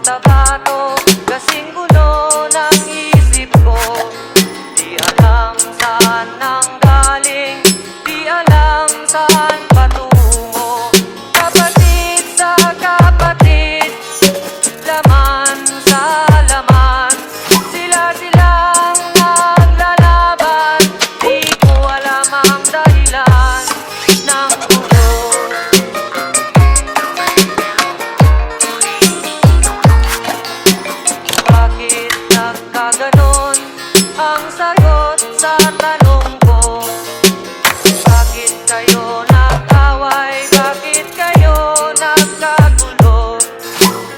tabato, kasing gulo ng isip ko. Di alam saan nanggaling, di alam saan patungo. Kapatid sa kapatid, laman sa laman, sila-silang naglalaban. Di ko alam ang dahilan ng gulo. Bakit nagkaganon ang sagot sa tanong ko? Bakit kayo nag-away? Bakit kayo nagkagulo?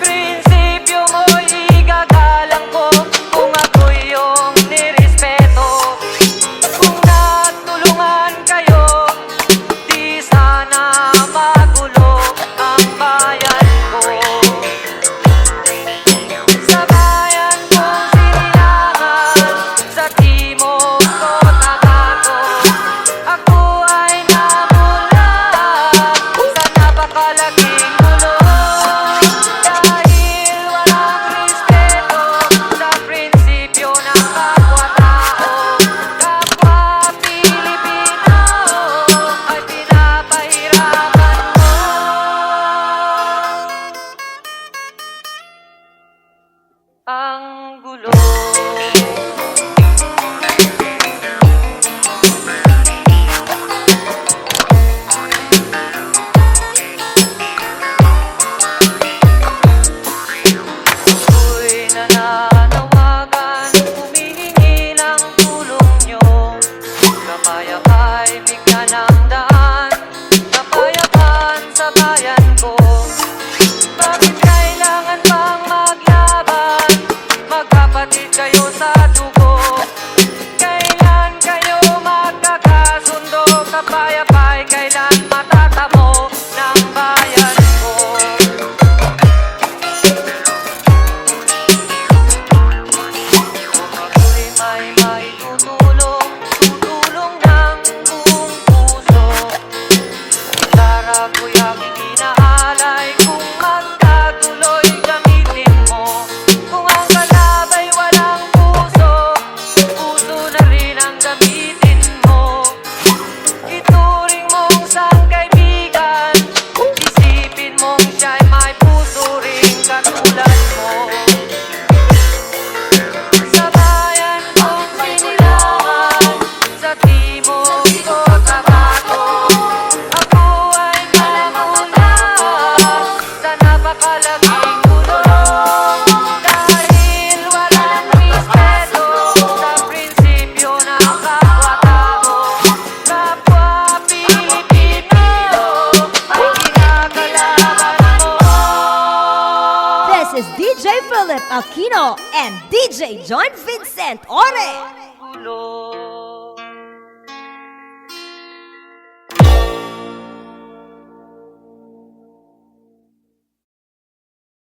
Prinsipyo mo'y igagalang ko kung ako'y iyong nirespeto. Kung nagtulungan kayo, di sana magulo ang bayan ko. Sa bayan kong sinilangan, sa timog ko tagato, ako ay namulat sa napakalaking gulo. Dahil walang respeto sa prinsipyo ng kapwa-tao, kapwa Pilipino ay pinapahirapan mo. Ang gulo. Ako'y nananawagan, humihingi ng tulong nyo. Kapayapa'y bigyan ng daan, kapayapan sa bayan ko. Bakit kailangan pang maglaban? Magkapatid kayo sa dugo. Kailan kayo magkakasundo? Kapayapa'y kailan matatamo ng bayan ko? Kung ako'y may maitutulong, tutulong ng buong puso. Gitara ko'y aking inaalay, kung magkagulo'y gamitin mo. Kung ang kalabay walang puso, puso na rin ang gamitin mo. Ituring mong sang kaibigan, isipin mong siya'y may puso rin katulad mo. Sa bayan kong sinilangan, sa timog ko tabato, ako ay namulat sa napakalaking gulo. Dahil walang respeto sa prinsipyo ng kapwa-tao, kapwa Pilipino ay kinakalaban mo. This is DJ Philip Aquino and DJ John Vincent Ore. Gulo.